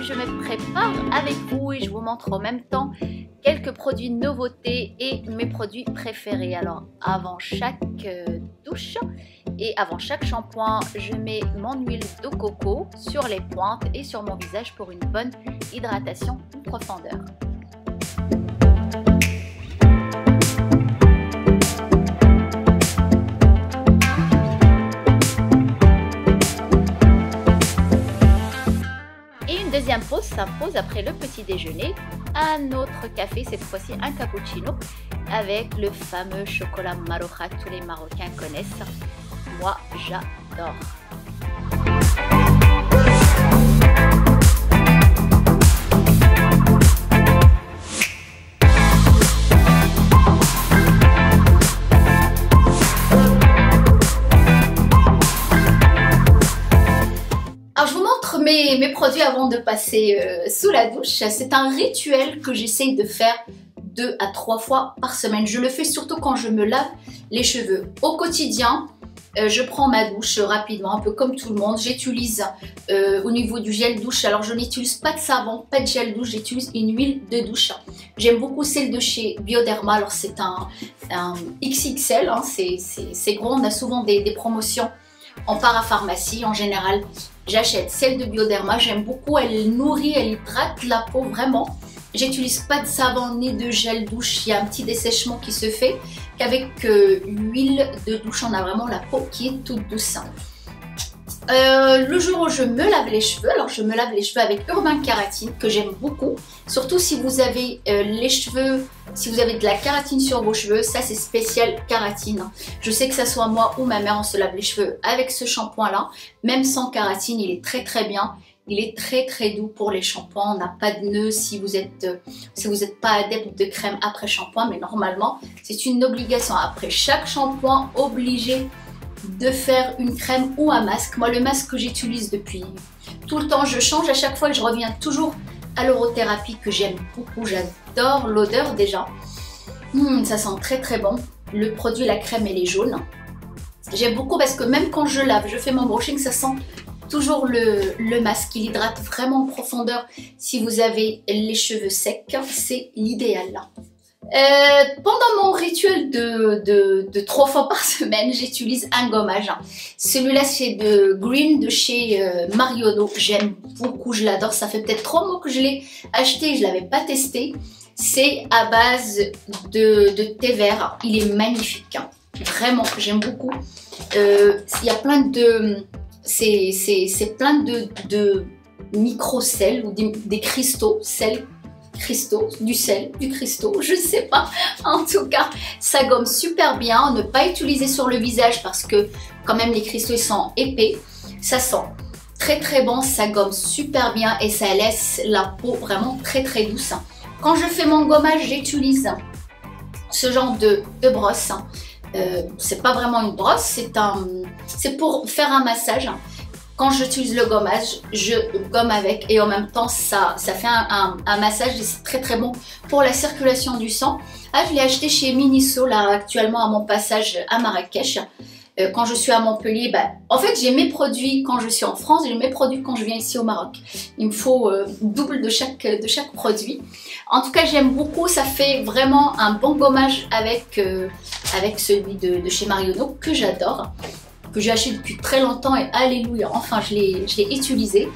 aujourd'hui je me prépare avec vous et je vous montre en même temps quelques produits nouveautés et mes produits préférés. Alors avant chaque douche et avant chaque shampoing, je mets mon huile de coco sur les pointes et sur mon visage pour une bonne hydratation en profondeur. Deuxième pause s'impose après le petit déjeuner, un autre café, cette fois-ci un cappuccino avec le fameux chocolat Maroja, tous les Marocains connaissent. Moi j'adore. Mes produits avant de passer sous la douche. C'est un rituel que j'essaye de faire 2 à 3 fois par semaine. Je le fais surtout quand je me lave les cheveux. Au quotidien, je prends ma douche rapidement, un peu comme tout le monde. J'utilise au niveau du gel douche, alors je n'utilise pas de savon, pas de gel douche, j'utilise une huile de douche. J'aime beaucoup celle de chez Bioderma, alors c'est un XXL, hein, c'est gros, on a souvent des promotions en parapharmacie en général. J'achète celle de Bioderma, j'aime beaucoup, elle nourrit, elle hydrate la peau vraiment. J'utilise pas de savon ni de gel douche, il y a un petit dessèchement qui se fait qu'avec l'huile de douche, on a vraiment la peau qui est toute douce. Le jour où je me lave les cheveux, alors je me lave les cheveux avec Urban Kératine que j'aime beaucoup, surtout si vous avez les cheveux, si vous avez de la kératine sur vos cheveux, ça c'est spécial kératine. Je sais que ça soit moi ou ma mère, on se lave les cheveux avec ce shampoing là, même sans kératine, il est très bien. Il est très doux pour les shampoings, on n'a pas de nœuds si vous êtes pas adepte de crème après shampoing, mais normalement c'est une obligation après chaque shampoing, obligé de faire une crème ou un masque. Moi le masque que j'utilise depuis tout le temps, je change à chaque fois et je reviens toujours à l'orothérapie que j'aime beaucoup, j'adore l'odeur déjà. Ça sent très bon, le produit, la crème elle est jaune. J'aime beaucoup parce que même quand je lave, je fais mon brushing, ça sent toujours le masque, il hydrate vraiment en profondeur. Si vous avez les cheveux secs, c'est l'idéal là. Pendant mon rituel de 3 fois par semaine, j'utilise un gommage. Celui-là c'est de Green de chez Marionneau. J'aime beaucoup, je l'adore. Ça fait peut-être 3 mois que je l'ai acheté, je ne l'avais pas testé. C'est à base de thé vert. Il est magnifique, hein. Vraiment, j'aime beaucoup. Il y a plein de... C'est plein de micro-sels ou des cristaux, du sel, du cristaux, je sais pas. En tout cas, ça gomme super bien. Ne pas utiliser sur le visage parce que quand même les cristaux ils sont épais. Ça sent très bon, ça gomme super bien et ça laisse la peau vraiment très douce. Quand je fais mon gommage, j'utilise ce genre de brosse. C'est pas vraiment une brosse, c'est pour faire un massage. Quand j'utilise le gommage, je gomme avec et en même temps ça fait un massage et c'est très bon pour la circulation du sang. Ah, je l'ai acheté chez Miniso là actuellement à mon passage à Marrakech. Quand je suis à Montpellier, en fait j'ai mes produits quand je suis en France, j'ai mes produits quand je viens ici au Maroc. Il me faut double de chaque produit. En tout cas j'aime beaucoup, ça fait vraiment un bon gommage avec celui de chez Marionneau que j'adore, que j'ai acheté depuis très longtemps et alléluia, enfin je l'ai utilisé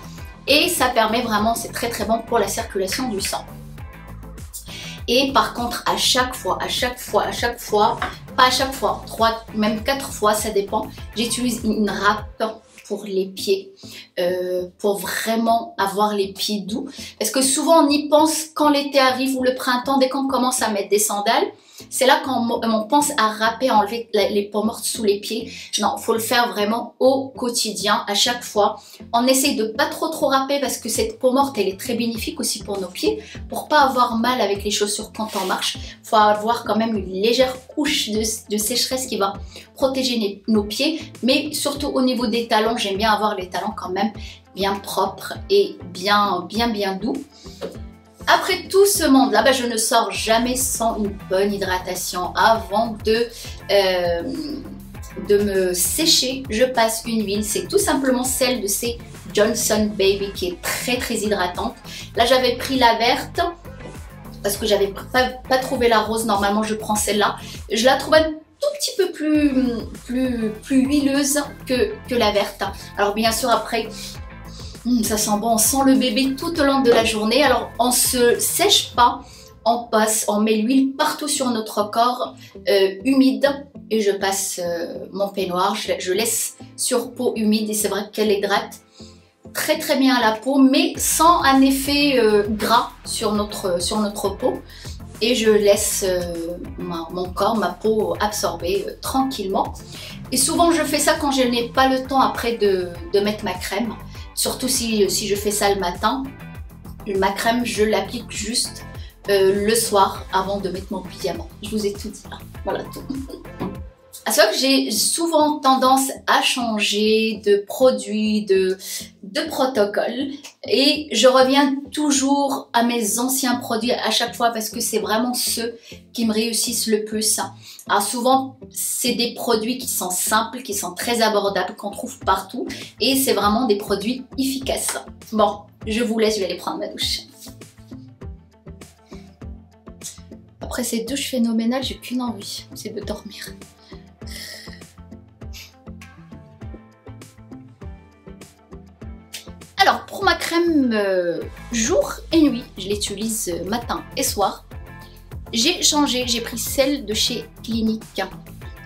et ça permet vraiment, c'est très bon pour la circulation du sang. Et par contre à chaque fois, pas à chaque fois, 3, même 4 fois, ça dépend, j'utilise une râpe pour les pieds, pour vraiment avoir les pieds doux. Parce que souvent on y pense quand l'été arrive ou le printemps, dès qu'on commence à mettre des sandales, c'est là qu'on pense à râper, à enlever les peaux mortes sous les pieds. Non, il faut le faire vraiment au quotidien, à chaque fois. On essaye de pas trop râper parce que cette peau morte, elle est très bénéfique aussi pour nos pieds. Pour pas avoir mal avec les chaussures quand on marche, il faut avoir quand même une légère couche de sécheresse qui va protéger nos pieds. Mais surtout au niveau des talons, j'aime bien avoir les talons quand même bien propres et bien doux. Après tout ce monde-là, je ne sors jamais sans une bonne hydratation. Avant de me sécher, je passe une huile. C'est tout simplement celle de Johnson Baby qui est très hydratante. Là j'avais pris la verte parce que j'avais pas trouvé la rose. Normalement je prends celle-là. Je la trouve un tout petit peu plus huileuse que la verte. Alors bien sûr après ça sent bon, on sent le bébé tout au long de la journée. Alors on se sèche pas, on met l'huile partout sur notre corps humide et je passe mon peignoir, je laisse sur peau humide et c'est vrai qu'elle hydrate très bien la peau mais sans un effet gras sur notre peau et je laisse mon corps, ma peau absorber tranquillement. Et souvent je fais ça quand je n'ai pas le temps après de mettre ma crème, surtout si je fais ça le matin. Ma crème je l'applique juste le soir avant de mettre mon pyjama. Je vous ai tout dit là, voilà tout. À savoir que j'ai souvent tendance à changer de produit, de protocole et je reviens toujours à mes anciens produits à chaque fois parce que c'est vraiment ceux qui me réussissent le plus. Alors souvent c'est des produits qui sont simples, qui sont très abordables, qu'on trouve partout et c'est vraiment des produits efficaces. Bon, je vous laisse, je vais aller prendre ma douche. Après cette douche phénoménale, j'ai qu'une envie, c'est de dormir. Alors pour ma crème jour et nuit, je l'utilise matin et soir. J'ai changé, j'ai pris celle de chez Clinique.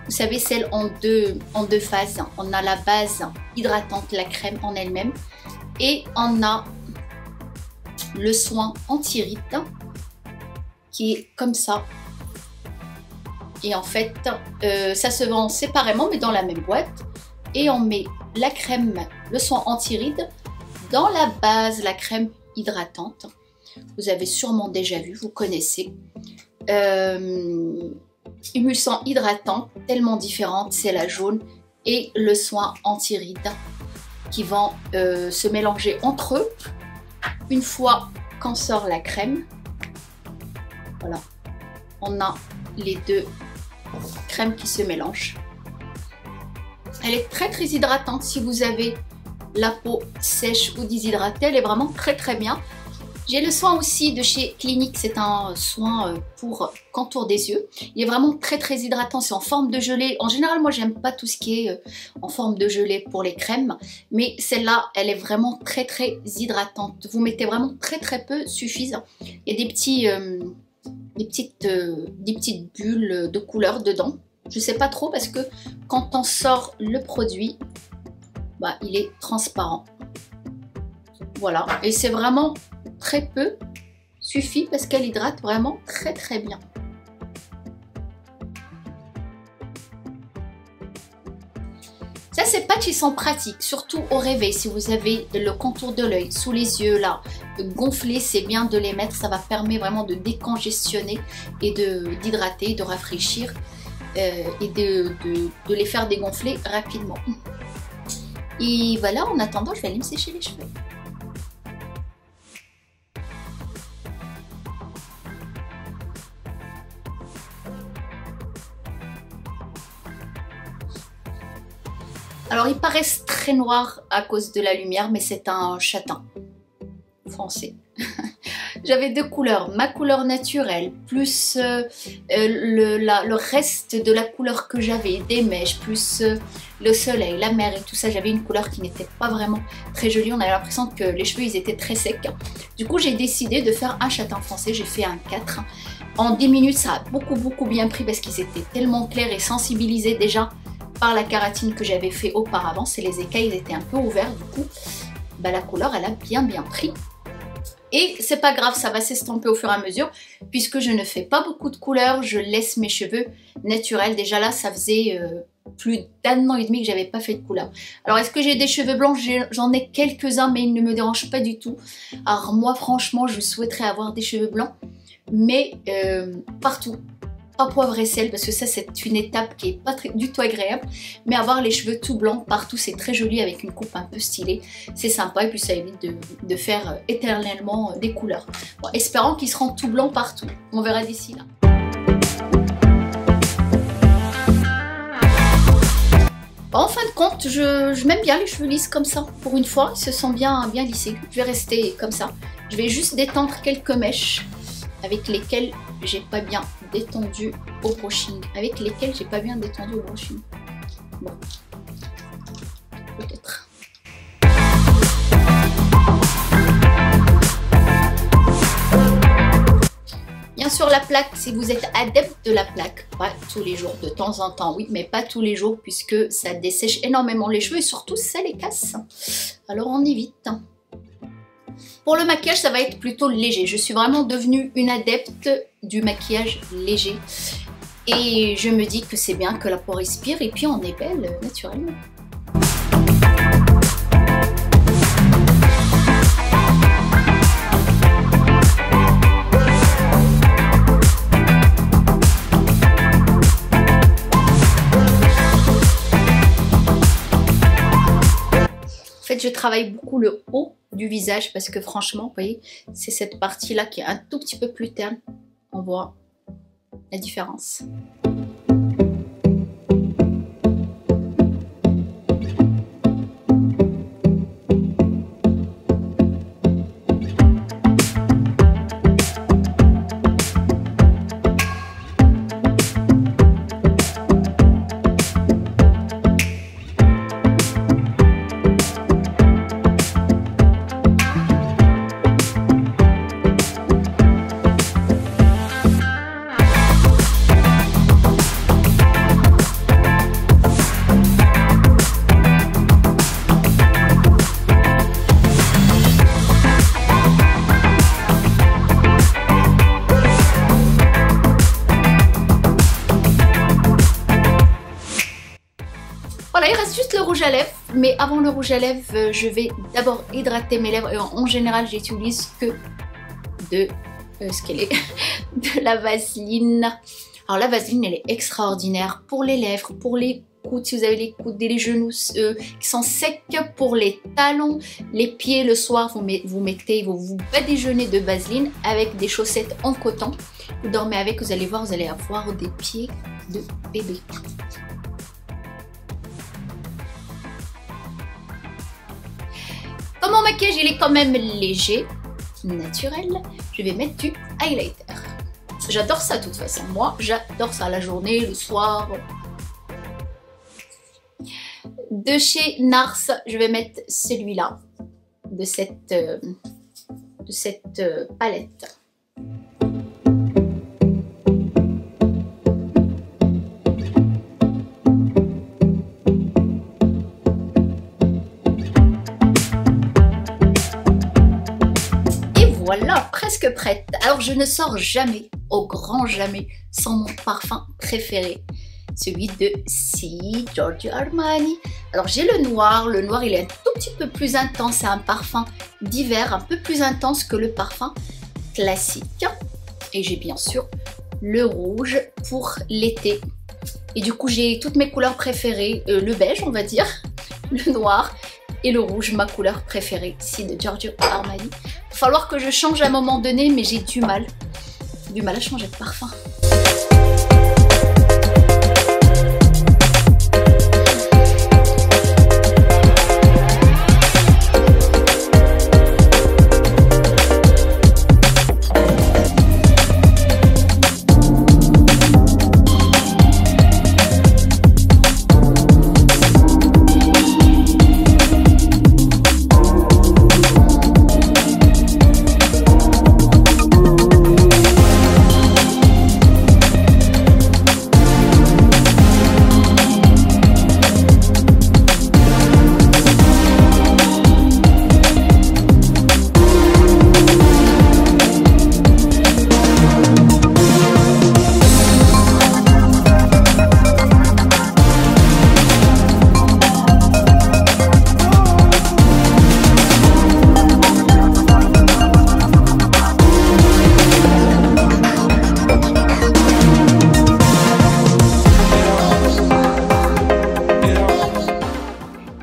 Vous savez, celle en deux phases. On a la base hydratante, la crème en elle-même. Et on a le soin anti-rides qui est comme ça. Et en fait, ça se vend séparément mais dans la même boîte. Et on met la crème, le soin anti-rides dans la base, la crème hydratante. Vous avez sûrement déjà vu, vous connaissez. Émulsant hydratant, tellement différente, c'est la jaune. Et le soin anti-rides qui vont se mélanger entre eux. Une fois qu'on sort la crème, voilà, on a les deux crèmes qui se mélangent. Elle est très hydratante si vous avez la peau sèche ou déshydratée, elle est vraiment très bien. J'ai le soin aussi de chez Clinique, c'est un soin pour contour des yeux. Il est vraiment très hydratant, c'est en forme de gelée. En général, moi j'aime pas tout ce qui est en forme de gelée pour les crèmes, mais celle-là, elle est vraiment très hydratante. Vous mettez vraiment très peu, suffisant. Il y a des petites bulles de couleur dedans. Je sais pas trop parce que quand on sort le produit, bah, il est transparent. Voilà, et c'est vraiment très peu, suffit parce qu'elle hydrate vraiment très bien. Ça, ces patchs, ils sont pratiques, surtout au réveil. Si vous avez le contour de l'œil, sous les yeux, là, gonflés, c'est bien de les mettre. Ça va permettre vraiment de décongestionner et d'hydrater, de rafraîchir et de les faire dégonfler rapidement. Et voilà, en attendant, je vais aller me sécher les cheveux. Alors, ils paraissent très noirs à cause de la lumière, mais c'est un châtain français. J'avais deux couleurs, ma couleur naturelle, plus le reste de la couleur que j'avais, des mèches, plus le soleil, la mer et tout ça. J'avais une couleur qui n'était pas vraiment très jolie. On avait l'impression que les cheveux ils étaient très secs. Du coup, j'ai décidé de faire un châtain français. J'ai fait un 4. En 10 minutes, ça a beaucoup bien pris parce qu'ils étaient tellement clairs et sensibilisés déjà par la kératine que j'avais fait auparavant. C'est les écailles, ils étaient un peu ouverts. Du coup, bah, la couleur, elle a bien pris. Et c'est pas grave, ça va s'estomper au fur et à mesure puisque je ne fais pas beaucoup de couleurs, je laisse mes cheveux naturels. Déjà là, ça faisait plus d'1 an et demi que j'avais pas fait de couleur. Alors est-ce que j'ai des cheveux blancs? J'en ai quelques-uns mais ils ne me dérangent pas du tout. Alors moi franchement, je souhaiterais avoir des cheveux blancs mais partout. Pas poivre et sel parce que ça c'est une étape qui est pas du tout agréable, mais avoir les cheveux tout blancs partout c'est très joli avec une coupe un peu stylée, c'est sympa et puis ça évite de faire éternellement des couleurs. Bon, espérons qu'ils seront tout blancs partout, on verra d'ici là. En fin de compte, je m'aime bien les cheveux lisses comme ça. Pour une fois, ils se sont bien lissés. Je vais rester comme ça. Je vais juste détendre quelques mèches avec lesquelles j'ai pas bien détendu au brushing. Bon, peut-être. Bien sûr, la plaque, si vous êtes adepte de la plaque, pas tous les jours, de temps en temps, oui, mais pas tous les jours puisque ça dessèche énormément les cheveux et surtout ça les casse. Alors on évite. Pour le maquillage, ça va être plutôt léger. Je suis vraiment devenue une adepte du maquillage léger. Et je me dis que c'est bien que la peau respire et puis on est belle naturellement. En fait, je travaille beaucoup le haut du visage parce que franchement, vous voyez, c'est cette partie-là qui est un tout petit peu plus terne. On voit la différence. Voilà, il reste juste le rouge à lèvres, mais avant le rouge à lèvres, je vais d'abord hydrater mes lèvres et en général, j'utilise que de la vaseline. Alors la vaseline, elle est extraordinaire pour les lèvres, pour les coudes, si vous avez les coudes et les genoux qui sont secs, pour les talons, les pieds. Le soir, vous badigeonnez de vaseline avec des chaussettes en coton. Vous dormez avec, vous allez voir, vous allez avoir des pieds de bébé. Comme mon maquillage il est quand même léger, naturel, je vais mettre du highlighter. J'adore ça de toute façon, moi j'adore ça la journée, le soir. De chez NARS, je vais mettre celui-là, de cette palette. Voilà, presque prête. Alors je ne sors jamais, au grand jamais, sans mon parfum préféré, celui de Si Giorgio Armani. Alors j'ai le noir il est un tout petit peu plus intense, c'est un parfum d'hiver, un peu plus intense que le parfum classique. Et j'ai bien sûr le rouge pour l'été. Et du coup j'ai toutes mes couleurs préférées, le beige on va dire, le noir et le rouge, ma couleur préférée, Si de Giorgio Armani. Il va falloir que je change à un moment donné, mais j'ai du mal à changer de parfum.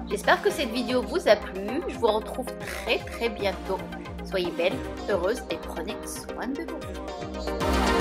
J'espère que cette vidéo vous a plu. Je vous retrouve très bientôt. Soyez belles, heureuses et prenez soin de vous.